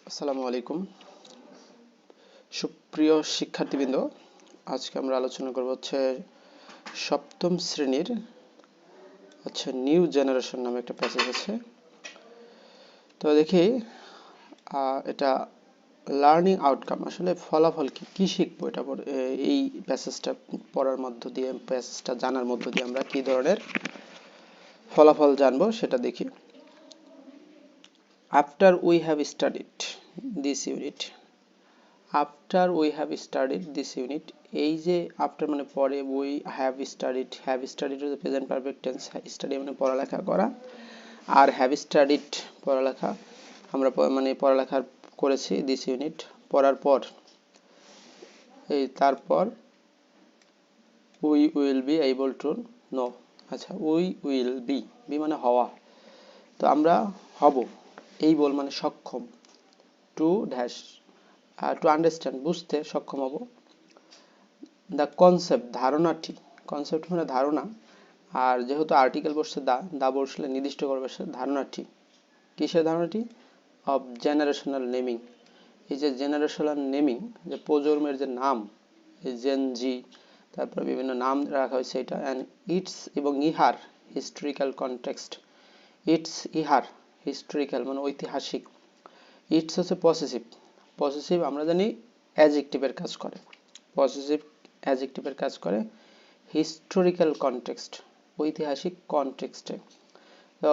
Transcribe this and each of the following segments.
আসসালামু আলাইকুম সুপ্রিয় শিক্ষার্থীবৃন্দ। আজকে আমরা আলোচনা করব সপ্তম শ্রেণীর নিউ জেনারেশন নামে একটা প্যাসেজ আছে। তো দেখি এটা লার্নিং আউটকাম, আসলে ফলাফল কি শিখবো এটা এই প্যাসেজটা পড়ার মধ্য দিয়ে, প্যাসেজটা জানার মধ্য দিয়ে আমরা কি ধরনের ফলাফল জানবো সেটা দেখি। After we have studied this unit, after we have studied this unit, এই যে আফটার মানে পরে, উই হ্যাভ স্টাডিড হচ্ছে প্রেজেন্ট পারফেক্ট টেন্স, স্টাডি মানে পড়ালেখা করা, আর হ্যাভ স্টাডিড পড়ালেখা, আমরা মানে পড়ালেখা করেছি, দিস ইউনিট পড়ার পর, এই তারপর we will be able to know, আচ্ছা উই উইল বি, বি মানে হওয়া, তো আমরা হব, এইবল মানে সক্ষম, টু ড্যাশ টু আন্ডারস্ট্যান্ড বুঝতে সক্ষম হব, দ্য কনসেপ্ট ধারণাটি, কনসেপ্ট মানে ধারণা, আর যেহেতু আর্টিকেল বসছে দা বসলে নির্দিষ্ট করবে ধারণাটি, কিসের ধারণাটি, অফ জেনারেশনাল নেমিং, এই যে জেনারেশনাল নেমিং, যে প্রজন্মের যে নাম, জেন জি, তারপর বিভিন্ন নাম রাখা হয়েছে এটা, অ্যান্ড ইটস এবং ইহার হিস্টোরিক্যাল কনটেক্সট, ইটস ইহার হিস্টোরিক্যাল মানে ঐতিহাসিক, ইটস হচ্ছে পসেসিভ, পসেসিভ আমরা জানি অ্যাডজেক্টিভের কাজ করে, পসেসিভ অ্যাডজেক্টিভের কাজ করে, হিস্টোরিক্যাল কনটেক্সট ঐতিহাসিক কনটেক্সটে, তো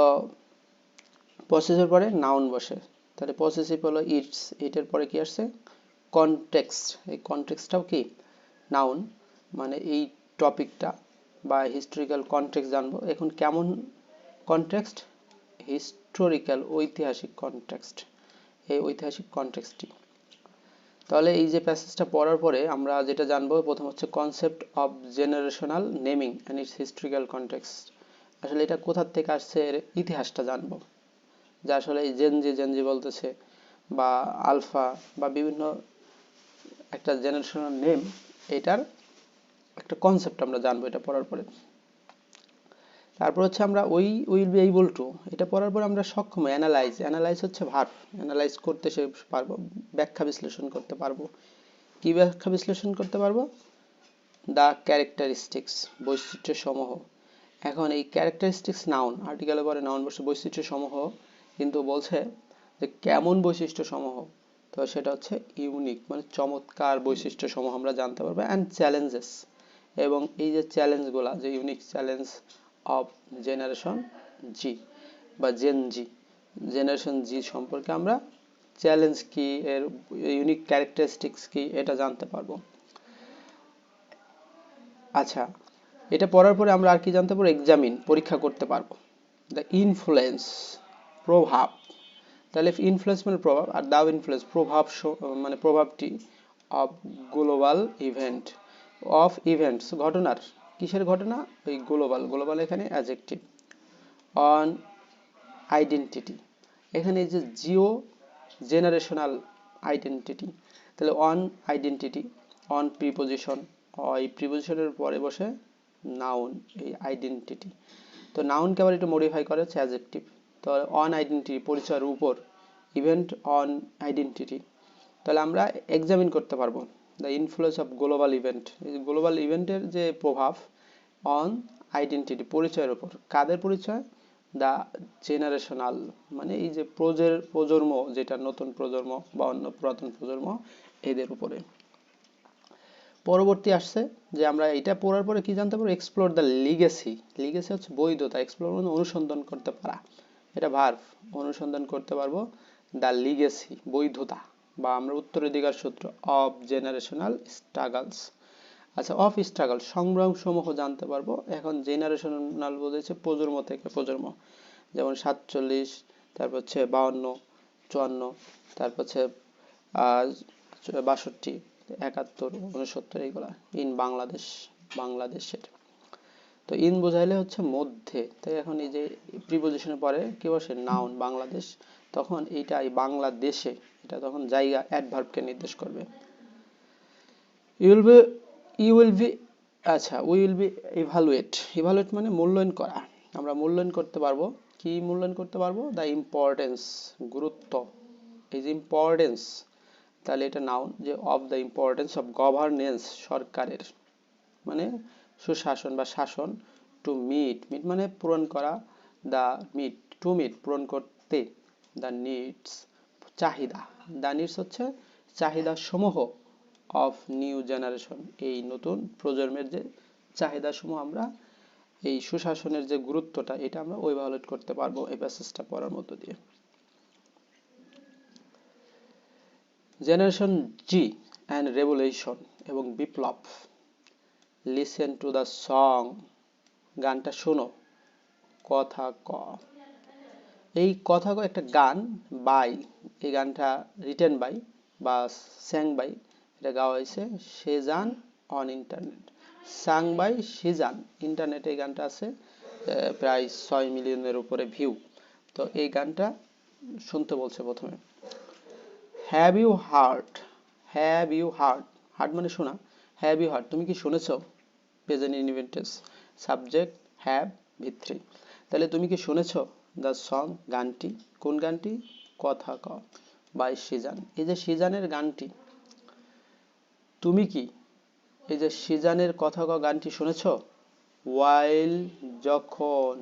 পসেসিভ পরে নাউন বসে, তাহলে পসেসিভ হলো ইটস, এটার পরে কি আসছে কনটেক্সট, এই কনটেক্সটটাও কি নাউন, মানে এই টপিকটা বা হিস্টোরিক্যাল কনটেক্সট জানবো। এখন কেমন কনটেক্সট, হিস্টোরিক্যাল ঐতিহাসিক কনটেক্সট, এই ঐতিহাসিক কনটেক্সটটি। তাহলে এই যে প্যাসেজটা পড়ার পরে আমরা যেটা জানবো, প্রথম হচ্ছে concept of generational naming and it's historical context, আসলে এটা কোথা থেকে আসছে এর ইতিহাসটা জানবো, যে আসলে এই জেনজি বলতেছে বা আলফা বা বিভিন্ন একটা জেনারেশনাল নেম, এটার একটা কনসেপ্ট আমরা জানবো এটা পড়ার পরে। তারপর হচ্ছে আমরা we will be able to, এটা পড়ার পর আমরা সক্ষম, অ্যানালাইজ হচ্ছে ভার্ব, অ্যানালাইজ করতে সে পারবো, ব্যাখ্যা বিশ্লেষণ করতে পারবো, কি ব্যাখ্যা বিশ্লেষণ করতে পারবো, দ্য ক্যারেক্টারিস্টিক্স বৈশিষ্ট্য সমূহ, এখন এই ক্যারেক্টারিস্টিক্স নাউন, আর্টিকেলের পরে নাউন বসে, বৈশিষ্ট্য সমূহ কিন্তু বলছে যে কেমন বৈশিষ্ট্য সমূহ, তো সেটা হচ্ছে ইউনিক মানে চমৎকার বৈশিষ্ট্য সমূহ আমরা জানতে পারবো, অ্যান্ড চ্যালেঞ্জেস, এবং এই যে চ্যালেঞ্জগুলা, যে ইউনিক চ্যালেঞ্জ অফ জেনারেশন জি বা জেন জি, জেনারেশন জি সম্পর্কে আমরা চ্যালেঞ্জ কি, এর ইউনিক ক্যারেক্টারিস্টিক্স কি, এটা জানতে পারবো। আচ্ছা, এটা পড়ার পরে আমরা আর কি জানতে পারবো, এক্সামিন পরীক্ষা করতে পারবো, দ্য ইনফ্লুয়েন্স প্রভাব, তাহলে ইনফ্লুয়েন্স মানে প্রভাব, আর দ্য ইনফ্লুয়েন্স প্রভাব মানে প্রভাবটি, of global event, of events ঘটনার, কিসের ঘটনা, ওই গ্লোবাল, গ্লোবাল এখানে অ্যাডজেক্টিভ, অন আইডেন্টিটি, এখানে যে জিও জেনারেশনাল আইডেন্টিটি, তাহলে অন আইডেন্টিটি, অন প্রিপোজিশন, এই প্রিপোজিশনের পরে বসে নাউন, এই আইডেন্টিটি, তো নাউনকে আবার একটু মডিফাই করে হচ্ছে অ্যাডজেক্টিভ, তো অন আইডেন্টিটি পরিচয়ের উপর, ইভেন্ট অন আইডেন্টিটি, তাহলে আমরা এক্সামিন করতে পারবো the influence of global event, এই গ্লোবাল ইভেন্টের যে প্রভাব অন আইডেন্টিটি পরিচয়ের উপর, কাদের পরিচয়, দ্য জেনারেশনাল মানে এই যে প্রজন্ম, যেটা নতুন প্রজন্ম বা অন্য পুরাতন প্রজন্ম, এদের উপরে। পরবর্তী আসছে যে আমরা এটা পড়ার পরে কি জানতে পারবো, এক্সপ্লোর দ্য লিগেসি, লিগেসি হচ্ছে বৈধতা, এক্সপ্লোর মানে অনুসন্ধান করতে পারা, এটা ভার্ব, অনুসন্ধান করতে পারবো দ্য লিগেসি বৈধতা, বা আমরা উত্তরাধিকার সূত্র অফ জেনারেশনাল স্ট্রাগলস, আচ্ছা অফ স্ট্রাগল সংগ্রাম সমূহ জানতে পারবো। এখন জেনারেশনাল বলেছে প্রজন্ম থেকে প্রজন্ম, যেমন 47, তারপর হচ্ছে 52, 54, তারপর হচ্ছে 62, 71, 69, এইগুলা ইন বাংলাদেশ, বাংলাদেশের, তো ইন বোঝাইলে হচ্ছে মধ্যে, তাই এখন এই যে প্রিপোজিশনের পরে কি বসে নাউন বাংলাদেশ, তখন এইটা এই বাংলাদেশে, এটা তখন জায়গা অ্যাডভার্বকে নির্দেশ করবে। ইউ উইল বি, আচ্ছা উই উইল বি ইভালুয়েট মানে মূল্যায়ন করা, আমরা মূল্যায়ন করতে পারবো, কি মূল্যায়ন করতে পারবো, দ্য ইম্পর্টেন্স গুরুত্ব, এই যে ইম্পর্টেন্স, তাহলে এটা নাউন, যে of the importance of governance, সরকারের মানে সুশাসন বা শাসন, টু মিট, মিট মানে পূরণ করা, দ্য মিট, টু মিট পূরণ করতে, দ্য নিডস চাহিদা, দ্য নিডস হচ্ছে চাহিদা সমূহ, অফ নিউ জেনারেশন এই নতুন প্রজন্মের যে চাহিদা সমূহ আমরা এই সুশাসনের যে গুরুত্বটা এটা আমরা ইভালুয়েট করতে পারবো এই প্যাসেজটা পড়ার মধ্য দিয়ে। জেনারেশন জি অ্যান্ড রেভলিউশন এবং বিপ্লব, লিসেন টু দ্য সং, গানটা শোনো, কথা ক, এই কথা ক একটা গান বাই, এই গানটা রিটেন বাই বা স্যাং বাই, এটা গাওয়া হয়েছে Sezan on internet, sung by Sezan, ইন্টারনেটে এই গানটা আছে প্রায় 6 মিলিয়নের উপরে ভিউ। তো এই গানটা শুনতে বলছে প্রথমে। Have you heard, have you heard, heard মানে শোনা, হ্যাভ ইউ হার্ড তুমি কি শুনেছো, প্রেজেন্ট ইনভেন্টেন্স, সাবজেক্ট হ্যাভ, ভিত্তি, তাহলে তুমি কি শুনেছো দ্য সং, গানটি, কোন গানটি, কথা ক বাই সিজান, এই যে সিজানের গানটি, তুমি কি এই যে সিজানের কথা ক গানটি শুনেছো, ওয়াইল যখন,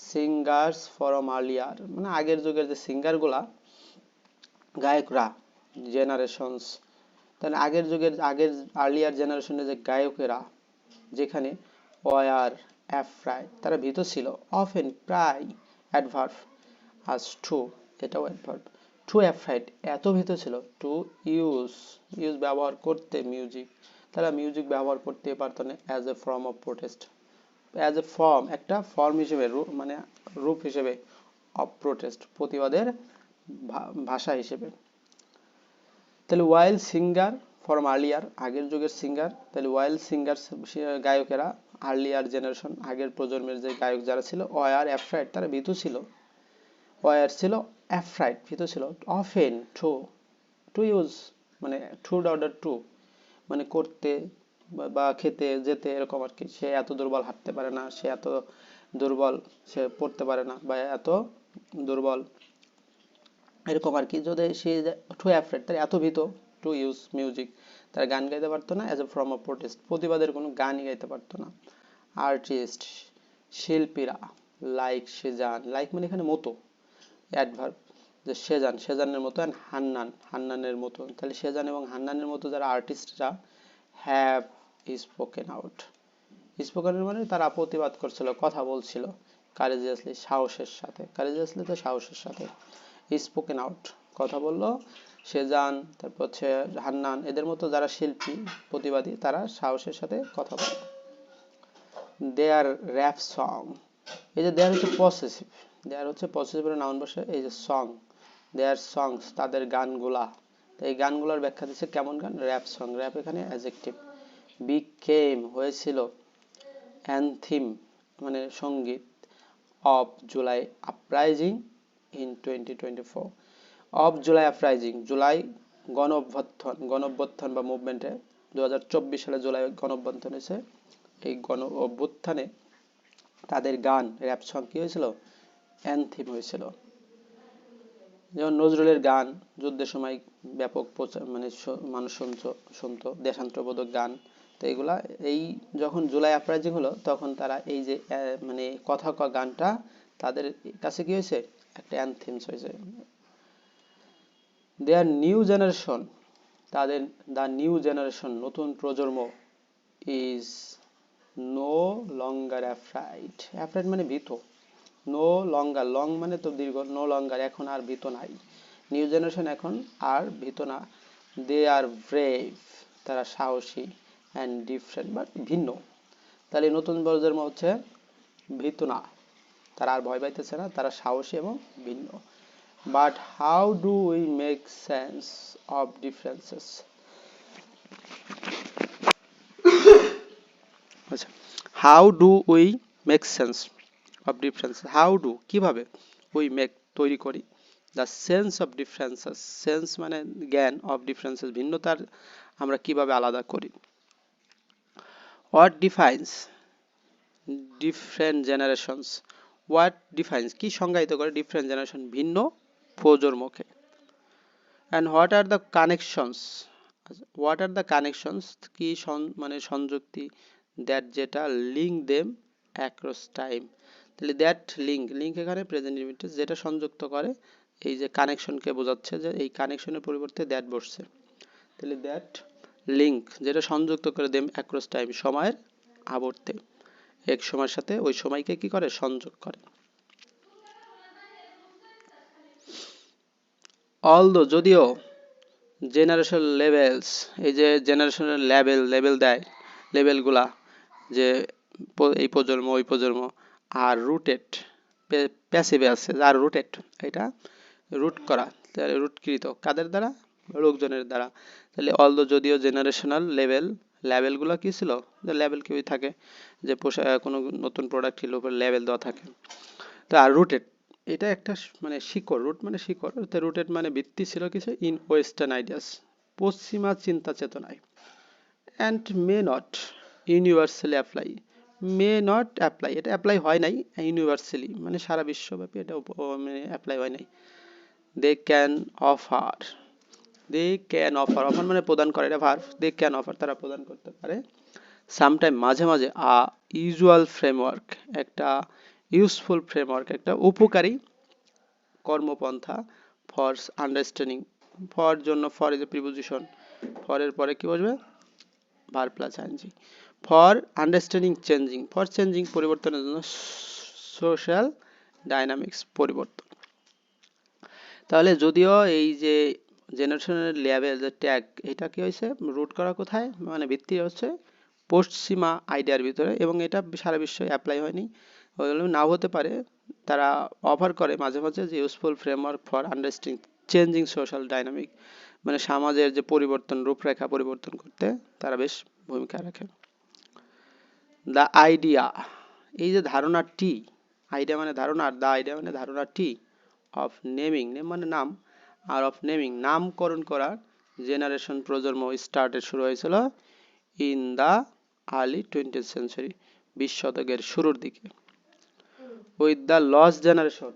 সিঙ্গার্স ফরম আর্লিয়ার মানে আগের যুগের যে সিঙ্গারগুলা গায়করা, জেনারেশনস, তাহলে আগের যুগের আগের আর্লিয়ার জেনারেশনের যে গায়কেরা, যেখানে ওয়ার অ্যাফ্রাইড তারা ভীত ছিল, অফেন প্রায়, অ্যাডভার্ব আজ টু, এটাও অ্যাডভার্ব, টু অ্যাফ্রাইড এত ভীত ছিল, টু ইউজ, ইউজ ব্যবহার করতে মিউজিক, তারা মিউজিক ব্যবহার করতে পারতো না, as a form of protest, as a form একটা ফর্ম হিসেবে মানে রূপ হিসেবে, অফ প্রোটেস্ট প্রতিবাদের ভাষা হিসেবে। তাহলে ওয়াইল সিঙ্গার ফরম আর্লিয়ার আগের যুগের সিঙ্গার, তাহলে ওয়াইল সিঙ্গার গায়কেরা, আর্লিয়ার জেনারেশন আগের প্রজন্মের যে গায়ক যারা ছিল, ওয়ার অ্যাফ্রাইড তারা ভীতু ছিল, ওয়ার ছিল অ্যাফ্রাইড ভীতু ছিল, অফেন টু, টু ইউজ মানে টু অর্ডার টু মানে করতে বা খেতে যেতে এরকম আর কি, সে এত দুর্বল হাঁটতে পারে না, সে এত দুর্বল সে পড়তে পারে না বা এত দুর্বল এরকম আর কি, যদি সে টু অ্যাফ্রেড তার এত ভীত, টু ইউজ মিউজিক তারা গান গাইতে পারতো না, as a form of protest প্রতিবাদের কোনো গানই গাইতে পারতো না। আর্টিস্ট শিল্পীরা, লাইক সেজান, লাইক মানে এখানে মতো, অ্যাডভার্ব, যে সেজান সেজানের মতো, অ্যান্ড হান্নান হান্নানের মতো, তাহলে সেজান এবং হান্নানের মতো যারা আর্টিস্টরা, হ্যাভ স্পোকেন আউট, স্পোকেন মানে তারা প্রতিবাদ করছিল, কথা বলছিল, কারেজিয়াসলি সাহসের সাথে, কারেজিয়াসলি তো সাহসের সাথে, স্পোকেন আউট কথা বললো, সেজান তারপর হচ্ছে হান্নান এদের মতো যারা শিল্পী প্রতিবাদী তারা সাহসের সাথে কথা বলে। দেয়ার র্যাপ সং, এই যে দেয়ার হচ্ছে পসেসিভ, দেয়ার হচ্ছে পসেসিভ নাউন বসে, এই যে সং, দেয়ার সংস তাদের গানগুলা, এই গানগুলোর ব্যাখ্যা দিচ্ছে কেমন গান, র্যাপ সং, র্যাপ এখানে অ্যাডজেক্টিভ, বিকেম হয়েছিল, অ্যানথিম মানে সঙ্গীত, of July uprising in 2024, of July uprising July গণ অভ্যুত্থান বা মুভমেন্টে 2024 সালে জুলাই গণ অভ্যুত্থান হয়েছে, এই গণ অভ্যুত্থানে তাদের গান র্যাপ সং কি হয়েছিল, অ্যানথিম হয়েছিল। যেমন নজরুলের গান যুদ্ধের সময় ব্যাপক মানে মানুষ শুনতো, দেশান্তরবোধক গান, তো এগুলা এই যখন জুলাই আপরাইজিং হলো তখন তারা এই যে মানে কথা ক গানটা তাদের কাছে কি হয়েছে, একটা অ্যানথিমস হয়েছে। দেয়ার নিউ জেনারেশন, তাদের দ্য নিউ জেনারেশন নতুন প্রজন্ম, is no longer afraid, afraid মানে ভীত, নো লঙ্গার, লং মানে তো দীর্ঘ, নো লঙ্গার এখন আর ভীত নাই, নিউ জেনারেশন এখন আর ভীত না, দে আর ব্রেভ তারা সাহসী, অ্যান্ড ডিফারেন্ট বাট ভিন্ন, তাহলে নতুন প্রজন্ম হচ্ছে ভীত না, তারা আর ভয় পাইতেছে না, তারা সাহসী এবং ভিন্ন। But how do we make sense of differences, আচ্ছা, how do we make sense of difference, how do কিভাবে, উই মেক তৈরি করি, the sense of differences, sense মানে জ্ঞান, অফ ডিফারেন্সেস ভিন্নতার আমরা কিভাবে আলাদা করি। What defines different generations, what defines কি সংজ্ঞায়িত করে ডিফারেন্ট জেনারেশন ভিন্ন প্রজন্মকে, and what are the connections, what are the connections কি মানে সংযুক্তি that যেটা link them across time, তাহলে that link এখানে প্রেজেন্ট ইনডিফিনিট যেটা সংযুক্ত করে, এই যে কানেকশনকে বোঝাচ্ছে যে এই কানেকশনের পরিবর্তে that বসছে, তাহলে that link যেটা সংযুক্ত করে them across time সময়ের আবর্তে, এক সময়ের সাথে ওই সময়কে কি করে সংযোগ করে। although যদিও জেনারেশন লেভেলস, এই যে জেনারেশনের লেভেল দেয়, লেভেলগুলা যে এই প্রজন্ম ওই প্রজন্ম, আর রুটেড প্যাসিভে আছে, আর রুটেড এটা রুট করা, রুটকৃত কাদের দ্বারা, লোকজনের দ্বারা। তাহলে অলদো যদিও জেনারেশনাল লেভেলগুলো কি ছিল, যে লেভেল কি থাকে যে কোনো নতুন প্রোডাক্ট হিল উপর লেভেল দেওয়া থাকে, তো আর রুটেড এটা একটা মানে শিকড়, রুট মানে শিকড়, রুটেড মানে ভিত্তি ছিল কিছু ইন ওয়েস্টার্ন আইডিয়াস, পশ্চিমা চিন্তা চেতনায়, and may not universally apply, may not apply এটা অ্যাপ্লাই হয় নাই ইউনিভার্সালি মানে সারা বিশ্বব্যাপী এটা মানে অ্যাপ্লাই হয় নাই। দে ক্যান অফার, অফার মানে প্রদান করে, এটা ভার্ব, দে ক্যান অফার তারা প্রদান করতে পারে, সামটাইম মাঝে মাঝে আ ইউজুয়াল ফ্রেমওয়ার্ক একটা ইউজফুল ফ্রেমওয়ার্ক একটা উপকারী কর্মপন্থা ফর আন্ডারস্ট্যান্ডিং, ফর জন্য for is a preposition, for এর পরে কি বসবে verb plus ING, for understanding changing, for changing পরিবর্তনের জন্য, সোশ্যাল ডাইনামিক্স পরিবর্তন। তাহলে যদিও এই যে জেনারেশনের লেভেল যে ট্যাগ এটা কি হয়েছে রুট করা কোথায়, মানে ভিত্তি হচ্ছে পশ্চিমা আইডিয়ার ভিতরে, এবং এটা সারা বিশ্বে অ্যাপ্লাই হয়নি, নাও হতে পারে, তারা অফার করে মাঝে মাঝে যে useful framework for understanding changing social dynamic, মানে সমাজের যে পরিবর্তন রূপরেখা পরিবর্তন করতে তারা বেশ ভূমিকা রাখে। দ্য আইডিয়া, এই যে ধারণাটি, আইডিয়া মানে ধারণা, আর দ্য আইডিয়া মানে ধারণাটি অফ নেমিং, নেম মানে নাম, আর অফ নেমিং নামকরণ করার জেনারেশন প্রজন্ম স্টার্টেড শুরু হয়েছিল in the early 20th century 20 শতকের শুরুর দিকে, উইথ দ্য লস্ট জেনারেশন,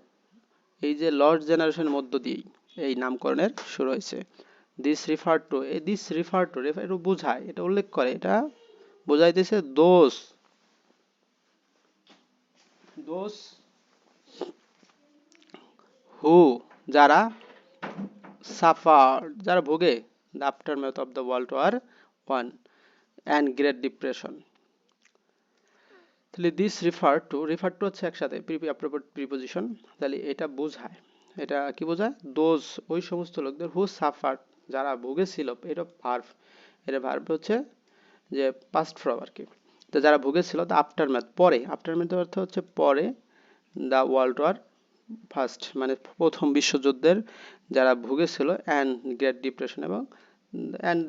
এই যে লস্ট জেনারেশনের মধ্য দিয়েই এই নামকরণের শুরু হয়েছে। দিস রিফার টু, এই দিস রিফার টু বোঝায়, এটা উল্লেখ করে, এটা বোঝাইতেছে দোষ হু যারা, সাফার যারা ভোগে, the aftermath of the world war 1 and great depression. তাহলে দিস রিফার টু হচ্ছে একসাথে প্রিপোজিশন, তাহলে এটা বোঝায়, এটা কি বোঝায় দোজ ওই সমস্ত লোকদের, হু সাফার যারা ভুগেছিল, এটা ভার্ব, এটা ভার্ব হচ্ছে যে পাস্ট ফর্ম আর কি, তো যারা ভুগেছিল দ্য আফটারম্যাথ পরে, আফটারম্যাথ অর্থ হচ্ছে পরে, দ্য ওয়ার্ল্ড ওয়ার ফার্স্ট মানে প্রথম বিশ্বযুদ্ধের যারা ভুগেছিল, অ্যান্ড গ্রেট ডিপ্রেশন এবং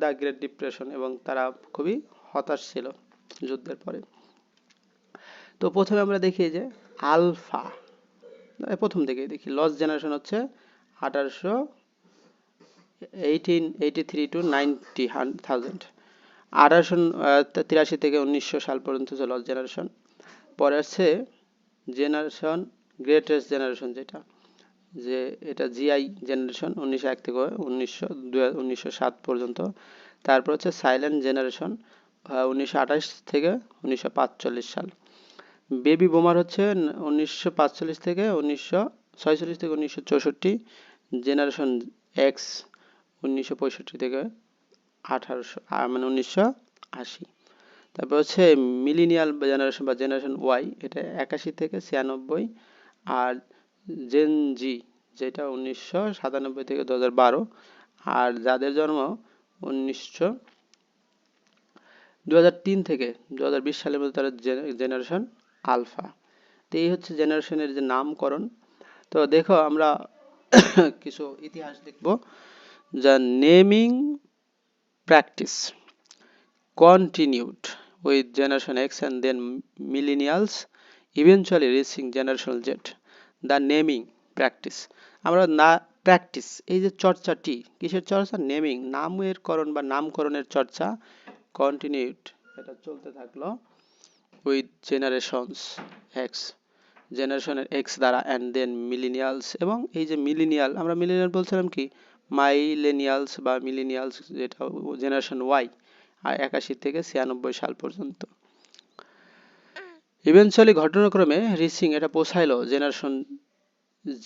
দ্য গ্রেট ডিপ্রেশন, এবং তারা খুবই হতাশ ছিল যুদ্ধের পরে। তো প্রথমে আমরা দেখি যে আলফা, প্রথম দিকে দেখি লস্ট জেনারেশন হচ্ছে 1883 টু 90,000, 1883 থেকে 1900 সাল পর্যন্ত হচ্ছে লস্ট জেনারেশন। পরে আছে জেনারেশন গ্রেটেস্ট জেনারেশন, যেটা যে এটা জিআই জেনারেশন 1901 থেকে 1907 পর্যন্ত। তারপর হচ্ছে সাইলেন্ট জেনারেশন 1928 থেকে 1945 সাল। বেবি বুমার হচ্ছে 1945 থেকে 1946 থেকে 1964, জেনারেশন এক্স 1965 থেকে 1980। তারপর হচ্ছে মিলিনিয়াল জেনারেশন বা জেনারেশন ওয়াই, এটা 81 থেকে 96, আর জেন জি যেটা 1997 থেকে 2012, আর যাদের জন্ম 2003 থেকে 2020 সালের মধ্যে তারা জেনারেশন আলফা। তো এই হচ্ছে জেনারেশনের যে নামকরণ। তো দেখো আমরা কিছু ইতিহাস দেখব। The naming practice continued with Generation X and then millennials, eventually reaching Generation Z. The naming practice, আমরা না প্র্যাকটিস, এই যে চর্চাটি, কিসের চর্চা, নেমিং নামের করণ বা নামকরণের চর্চা, কন্টিনিউড এটা চলতে থাকলো, উইথ জেনারেশনস এক্স জেনারেশনের এক্স দ্বারা, অ্যান্ড দেন মিলিনিয়ালস, এবং এই যে মিলিনিয়াল, আমরা মিলিনিয়াল বলছিলাম কি মাইলেনিয়ালস বা মিলেনিয়ালস, যেটা জেনারেশন ওয়াই, আর 81 থেকে 96 সাল পর্যন্ত। ইভেনচুয়ালি ঘটনাক্রমে রিচিং এটা পৌঁছাইলো জেনারেশন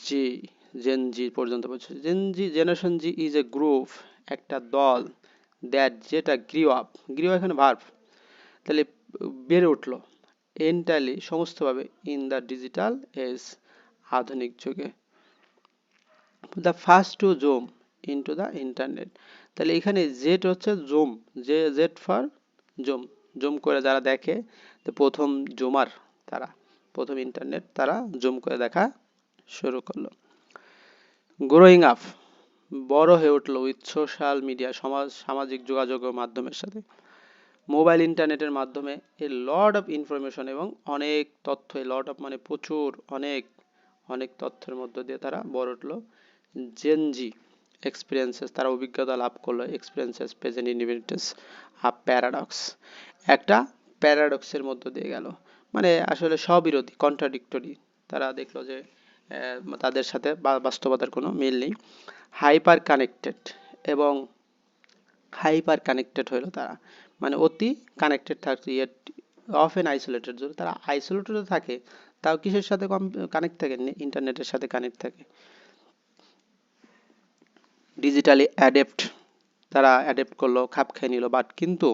জি, জেন জি পর্যন্ত পৌঁছে। Generation G is a group, একটা দল, দ্যাট যেটা গ্রিও এখানে ভার্ব, তাহলে বেড়ে উঠলো এন্টারলি সমস্তভাবে ইন দ্য ডিজিটাল এজ, আধুনিক যুগে। The first to zoom into the internet, তাহলে এখানে জেট হচ্ছে জুম, জেট ফর জুম, জুম করে যারা দেখে, তো প্রথম জুমার তারা, প্রথম ইন্টারনেট তারা জুম করে দেখা শুরু করলো। গ্রোয়িং আপ, বড় হয়ে উঠলো উইথ সোশ্যাল মিডিয়া, সামাজিক যোগাযোগ মাধ্যমের সাথে, মোবাইল ইন্টারনেটের মাধ্যমে এ লট অফ ইনফরমেশন, এবং অনেক তথ্য, লট অফ মানে প্রচুর, অনেক অনেক তথ্যের মধ্য দিয়ে তারা বড় উঠলো। জেনজি এক্সপিরিয়েন্সেস, তারা অভিজ্ঞতা লাভ করলো, এক্সপিরিয়েন্সেস প্রেজেন্ট ইনহেরিটেন্স আ প্যারাডক্স, একটা প্যারাডক্সের মধ্য দিয়ে গেল, মানে আসলে স্ববিরোধী, কন্ট্রাডিক্টরি, তারা দেখলো যে তাদের সাথে বাস্তবতার কোনো মিল নেই। হাইপার কানেক্টেড, এবং হাইপার কানেক্টেড হইলো তারা, মানে অতি কানেক্টেড থাকে, অফেন আইসোলেটেড, যদি তারা আইসোলেটেড থাকে তাও কিসের সাথে কানেক্ট থাকে, ইন্টারনেটের সাথে কানেক্ট থাকে। ডিজিটালি অ্যাডেপ্ট, তারা অ্যাডেপ্ট করলো, খাপ খেয়ে নিল, বাট কিন্তু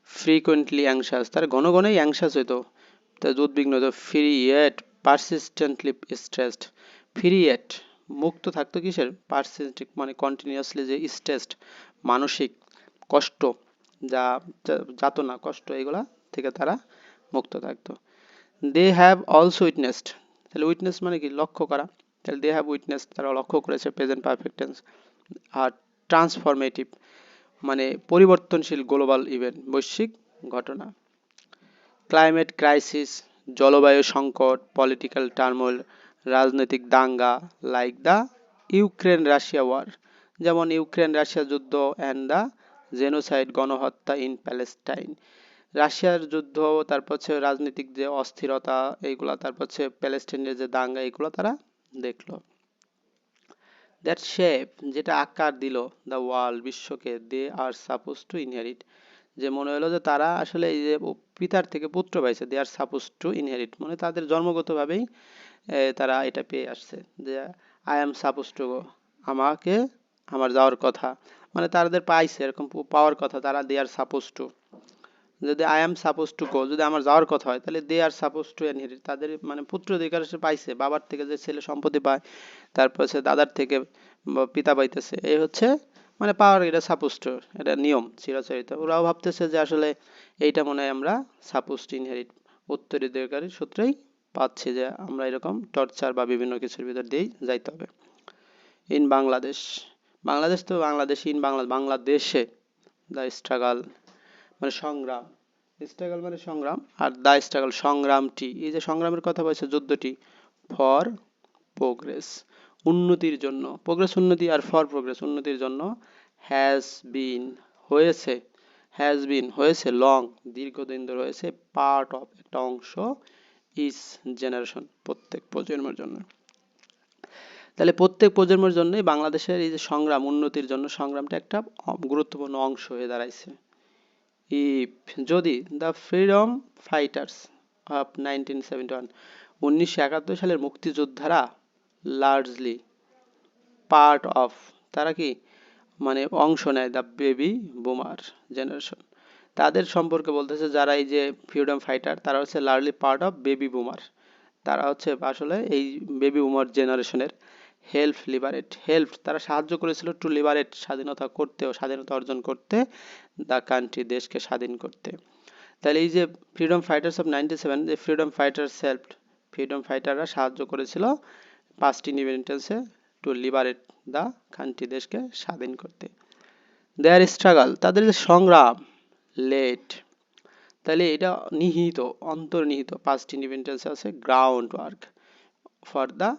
ফ্রিকুয়েন্টলি অ্যাংশাস, তারা ঘন ঘনই অ্যাংশাস হইতো, তাদের উদ্বিগ্ন হতো। Free yet persistently stressed, free yet মুক্ত থাকতো কিসের, পারসিস্টেন্ট মানে কন্টিনিউয়াসলি যে স্ট্রেসড, মানসিক কষ্ট, যা যাতনা কষ্ট, এগুলা থেকে তারা মুক্ত থাকতো। দে হ্যাভ অলসো উইটনেসড, তাহলে উইটনেস মানে কি, লক্ষ্য করা, তাহলে দে হ্যাভ উইটনেস, তারা লক্ষ্য করেছে প্রেজেন্ট পারফেক্ট টেন্স। আর ট্রান্সফরমেটিভ মানে পরিবর্তনশীল গ্লোবাল ইভেন্ট, বৈশ্বিক ঘটনা। ক্লাইমেট ক্রাইসিস, জলবায়ু সংকট, পলিটিক্যাল টার্মোইল, রাজনৈতিক দাঙ্গা, like the Ukraine Russia war, যেমন ইউক্রেন রাশিয়া যুদ্ধ, অ্যান্ড দ্য জেনোসাইড, গণহত্যা ইন প্যালেস্টাইন, রাশিয়ার যুদ্ধ, তারপর হচ্ছে রাজনৈতিক যে অস্থিরতা এইগুলা, তারপর হচ্ছে প্যালেস্টাইনের যে দাঙ্গা, এগুলো তারা দেখলো। দ্যাট শেপ, যেটা আকার দিল, দ্য ওয়ার্ল্ড, বিশ্বকে, দে আর সাপোজ টু ইনহেরিট, যে মনে হলো যে তারা আসলে এই যে পিতার থেকে পুত্র পাইছে, দে আর সাপোজ টু ইনহেরিট, মানে তাদের জন্মগতভাবেই তারা এটা পেয়ে আসছে, যে I am suppose to go, আমাকে, আমার যাওয়ার কথা, মানে তাদের পাইছে এরকম পাওয়ার কথা, তারা দে আর সাপোজ টু, যদি I am suppose to go, যদি আমার যাওয়ার কথা হয়, তাহলে দে আর সাপোজ টু ইনহেরিট, তাদের মানে পুত্র অধিকার সে পাইছে, বাবার থেকে যে ছেলে সম্পত্তি পায়, তারপর সে দাদার থেকে পিতা পাইতেছে, এই হচ্ছে মানে পাওয়ার, এটা সাপোজ টু, এটা নিয়ম চিরাচরিত। ওরাও ভাবতেছে যে আসলে এইটা মনে হয় আমরা সাপোজ টু ইনহেরিট, উত্তরাধিকারীর সূত্রেই পাচ্ছি, যে আমরা এরকম টর্চার বা বিভিন্ন কিছুর ভিতর দিয়েই যাইতে হবে। ইন বাংলাদেশ, বাংলাদেশ তো বাংলাদেশ, ইন বাংলাদেশে দ্য স্ট্রাগল মানে সংগ্রাম, স্ট্রাগল মানে সংগ্রাম, আর দ্য স্ট্রাগল সংগ্রামটি, এই যে সংগ্রামের কথা বলছে, যুদ্ধটি, ফর প্রোগ্রেস উন্নতির জন্য, প্রোগ্রেস উন্নতি, আর ফর প্রোগ্রেস উন্নতির জন্য, হ্যাজ বিন হয়েছে, হ্যাজ বিন হয়েছে, লং দীর্ঘদিন ধরে হয়েছে, পার্ট অফ একটা অংশ, ইস জেনারেশন প্রত্যেক প্রজন্মের জন্য। তাহলে প্রত্যেক প্রজন্মের জন্যই বাংলাদেশের এই যে সংগ্রাম, উন্নতির জন্য সংগ্রামটা একটা গুরুত্বপূর্ণ অংশ হয়ে দাঁড়াইছে। ইফ যদি দ্য ফ্রিডম ফাইটার্স অফ 1971 1971 সালের মুক্তিযোদ্ধারা লার্জলি পার্ট অফ, তারা কি মানে অংশ নেয় দ্য বেবি বুমার জেনারেশন, তাদের সম্পর্কে বলতেছে যারা এই যে ফ্রিডম ফাইটার, তারা হচ্ছে লার্জলি পার্ট অফ বেবি বুমার, তারা হচ্ছে আসলে এই বেবি বুমার জেনারেশনের হেল্প তারা সাহায্য করেছিল টু লিবারেট স্বাধীনতা করতে, ও স্বাধীনতা অর্জন করতে, দ্য কান্ট্রি দেশকে স্বাধীন করতে। তাহলে এই যে ফ্রিডম ফাইটার্স অফ 97, যে ফ্রিডম ফাইটার্স হেল্প, ফ্রিডম ফাইটাররা সাহায্য করেছিল পাস্ট ইন্ডিপেন্ডেন্সে টু লিবারেট দ্য কান্ট্রি দেশকে স্বাধীন করতে। দেয়ার স্ট্রাগল, তাদের যে সংগ্রাম, লেট, তাহলে এটা নিহিত, অন্তর্নিহিত, পাস্ট ইন্ডিপেন্ডেন্স আছে ground work for the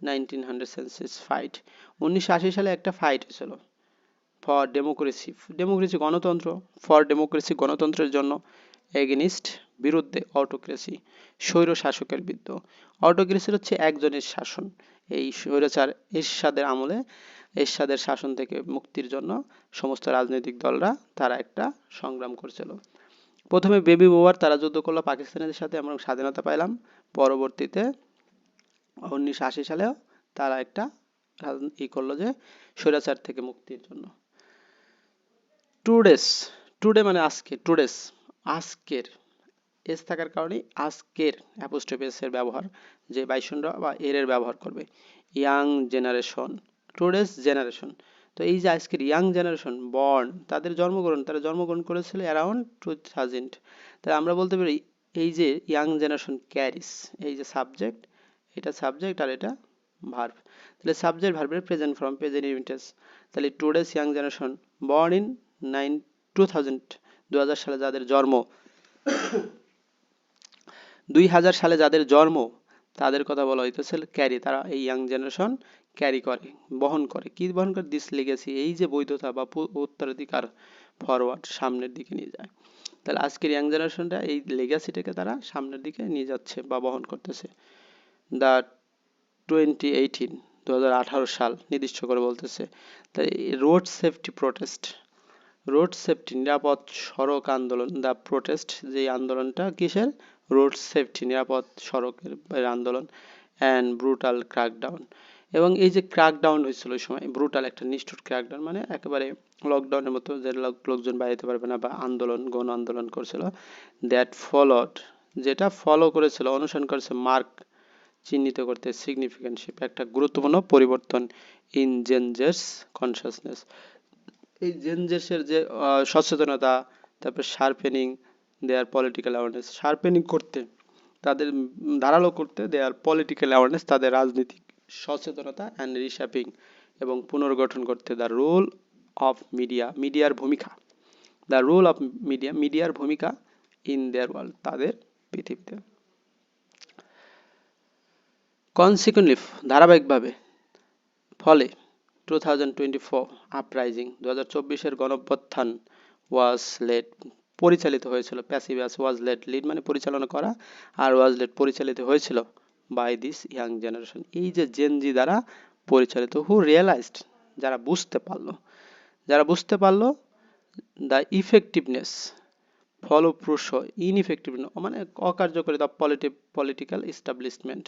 1900 census fight, 1980 সালে একটা ফাইট হয়েছিল ফর ডেমোক্রেসি, ডেমোক্রেসি গণতন্ত্র, ফর ডেমোক্রেসি গণতন্ত্রের জন্য, এগেনিস্ট বিরুদ্ধে, অটোক্রেসি স্বৈর শাসকের বিরুদ্ধে, অটোক্রেসি হচ্ছে একজনের শাসন, এই স্বৈরাচার এরশাদের আমলে এরশাদের শাসন থেকে মুক্তির জন্য সমস্ত রাজনৈতিক দলরা তারা একটা সংগ্রাম করছিল। প্রথমে বেবি বোমার তারা যুদ্ধ করলো পাকিস্তানের সাথে, আমরা স্বাধীনতা পাইলাম। পরবর্তীতে 1980 সালেও তারা একটা করলো যে স্বৈরাচার থেকে মুক্তির জন্য। টুডেস, টুডে মানে আজকে, টুডেস আজকের, এস থাকার কারণে আজকের অ্যাপোস্ট্রফি এস এর ব্যবহার, যে বাইশনরা বা এর ব্যবহার করবে। Young generation, today's generation. তো এই যে আজকের ইয়াং জেনারেশন বর্ন, তাদের জন্মগ্রহণ, তারা জন্মগ্রহণ করেছিল অ্যারাউন্ড 2000। তাই আমরা বলতে পারি এই যে ইয়াং জেনারেশন ক্যারিস, এই যে সাবজেক্ট, এটা সাবজেক্ট আর এটা ভার্ব। তাহলে সাবজেক্ট ভার্বের প্রেজেন্ট ফর্ম, প্রেজেন্ট ইনটেন্স। তাহলে today's young generation born in 2000 সালে যাদের জন্ম, 2000 সালে যাদের জন্ম, তাদের কথা বলা হইতেছে ক্যারি, তারা এই ইয়াং জেনারেশন ক্যারি করে, বহন করে। কি বহন করে? দিস লিগেসি, এই যে বৈধতা বা উত্তরাধিকার ফরওয়ার্ড, সামনের দিকে নিয়ে যায়। তাহলে আজকের ইয়াং জেনারেশনটা এই লেগাসিটাকে তারা সামনের দিকে নিয়ে যাচ্ছে বা বহন করতেছে। দ্য 2018 সাল নির্দিষ্ট করে বলতেছে। তাই road safety protest, road safety নিরাপদ সড়ক আন্দোলন, দ্য প্রোটেস্ট যে আন্দোলনটা কিসের? রোড সেফটি নিরাপদ সড়কের আন্দোলন। অ্যান্ড ব্রুটাল ক্র্যাকডাউন, এবং এই যে ক্র্যাকডাউন হয়েছিল ওই সময়, ব্রুটাল একটা নিষ্ঠুর ক্র্যাকডাউন, মানে একেবারে লকডাউনের মতো, যে লোকজন বাইরে পারবে না বা আন্দোলন, গণ আন্দোলন করছিল। দ্যাট ফলোড, যেটা ফলো করেছিল, অনুসরণ করেছে, মার্ক চিহ্নিত করতে, সিগনিফিক্যান্ট শিফট একটা গুরুত্বপূর্ণ পরিবর্তন ইন জেনজেস কনসাসনেস, এই জেনজেসের যে সচেতনতা, তারপর শার্পেনিং দেয়ার পলিটিক্যাল অ্যাওয়ারনেস, শার্পেনিং করতে, তাদের ধারালো করতে, দেয়ার পলিটিক্যাল অ্যাওয়ারনেস, তাদের রাজনৈতিক সচেতনতা, অ্যান্ড রিশাপিং এবং পুনর্গঠন করতে, দ্য রোল অফ মিডিয়া, মিডিয়ার ভূমিকা, দ্য রোল অফ মিডিয়া, মিডিয়ার ভূমিকা ইন দেয়ার ওয়ার্ল্ড, তাদের পৃথিবীতে। কনসিকুয়েন্টলি, ধারাবাহিকভাবে, ফলে 2024 আপরাইজিং, 2024 গণঅভ্যুত্থান ওয়াজ লেড, পরিচালিত হয়েছিল, প্যাসিভ ওয়াজ লেড, লিড মানে পরিচালনা করা, আর ওয়াজ লেড পরিচালিত হয়েছিল, বাই দিস ইয়াং জেনারেশন, এই যে জেনজি দ্বারা পরিচালিত, হু রিয়েলাইজড, যারা বুঝতে পারলো, যারা বুঝতে পারলো, দ্য ইফেক্টিভনেস, ফলপ্রসূ, ইনইফেক্টিভনেস মানে অকার্যকারিতা, পলিটিক্যাল এস্টাবলিশমেন্ট,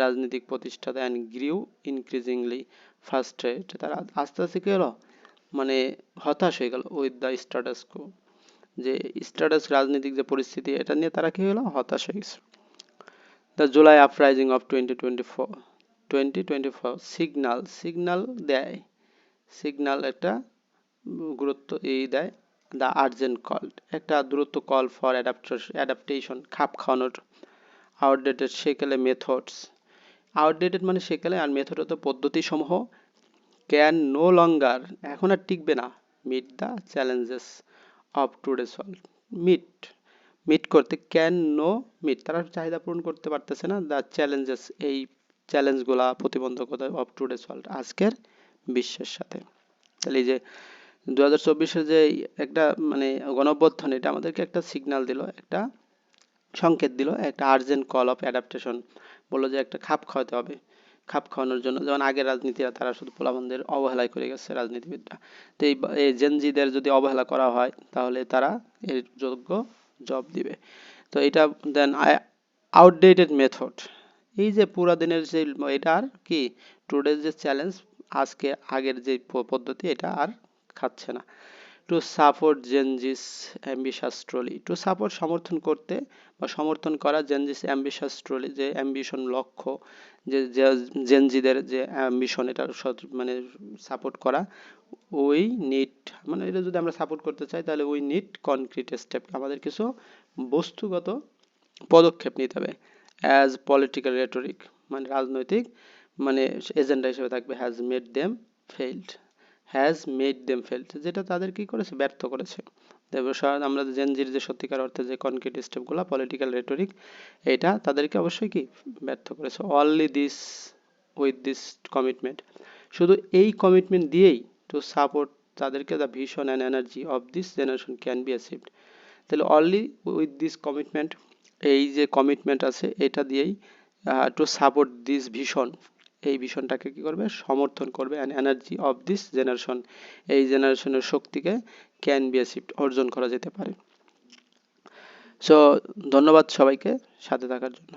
রাজনৈতিক প্রতিষ্ঠাতা, অ্যান্ড গ্রিউ ইনক্রিজিংলি ফার্স্ট্রেট, তারা আস্তে আস্তে কি হলো, মানে হতাশ হয়ে গেল, উইথ দ্য স্ট্যাটাস কো, যে স্ট্যাটাস রাজনৈতিক যে পরিস্থিতি, এটা নিয়ে তারা কি হলো, হতাশ হয়ে গেছে। The July uprising of 2024 signal, signal দেয়, সিগনাল একটা গুরুত্ব এই দেয়, দ্য আর্জেন্ট কল, একটা দ্রুত কল ফর অ্যাডাপ্টেশন, খাপ খাওয়ানোর, আউটডেটেড সেকেলে মেথডস, আউটডেটেড মানে সেকেলে, আর মেথড হতো পদ্ধতি সমূহ, ক্যান নো লঙ্গার, এখন আর টিকবে না, meet the challenges of today's world, meet, meet করতে, ক্যান নো মিট, তারা চাহিদা পূরণ করতে পারতেছে না, দ্য চ্যালেঞ্জেস, এই চ্যালেঞ্জগুলা, প্রতিবন্ধকতা, অফ টুডেস ওয়ার্ল্ড, আজকের বিশ্বের সাথে। তাহলে এই যে 2024-এর যে একটা মানে গণঅভ্যুত্থান, এটা আমাদেরকে একটা সিগন্যাল দিল, একটা সংকেত দিল, একটা আর্জেন্ট কল অফ অ্যাডাপ্টেশন, বললো যে একটা খাপ খাওয়াতে হবে, খাপ খাওয়ানোর জন্য, যেমন আগের রাজনীতিরা তারা শুধু পোলাপানদের অবহেলাই করে গেছে রাজনীতিবিদরা, তো এই জেনজিদের যদি অবহেলা করা হয় তাহলে তারা এর যোগ্য জব দিবে। তো এটা দেন আউটডেটেড মেথড, এই যে পুরা দিনের যে এটার কি টুডের যে চ্যালেঞ্জ, আজকে আগের যে পদ্ধতি এটা আর খাচ্ছে না। To support Gen Z's ambitious trolley, to support সমর্থন করতে বা সমর্থন করা, জেনজিস অ্যাম্বিশাস ট্রলি যে অ্যাম্বিশন লক্ষ্য, যে জেনজিদের যে অ্যাম্বিশন, এটা মানে সাপোর্ট করা, উই নিড মানে এটা যদি আমরা সাপোর্ট করতে চাই তাহলে উই নিড কনক্রিট স্টেপ, আমাদের কিছু বস্তুগত পদক্ষেপ নিতে হবে। অ্যাজ পলিটিক্যাল রেটরিক মানে রাজনৈতিক মানে এজেন্ডা হিসেবে থাকবে, has made them failed, has made them failed, যেটা তাদের কি করেছে, ব্যর্থ করেছে। আমরা জেনজির যে সত্যিকার অর্থে যে কনক্রিট স্টেপগুলো, পলিটিক্যাল রেটরিক, এটা তাদেরকে অবশ্যই কি ব্যর্থ করেছে। Only this, with this commitment, শুধু এই কমিটমেন্ট দিয়েই, টু সাপোর্ট তাদেরকে, the vision and energy of this generation can be achieved, তাহলে অনলি উইথ দিস কমিটমেন্ট, এই যে কমিটমেন্ট আছে এটা দিয়েই, টু সাপোর্ট দিস ভিশন, এই ভিশনটাকে কি করবে, সমর্থন করবে। And energy of this generation, এই জেনারেশনের শক্তিকে ক্যান বি অ্যাচিভড, অর্জন করা যেতে পারে। সো ধন্যবাদ সবাইকে সাথে থাকার জন্য।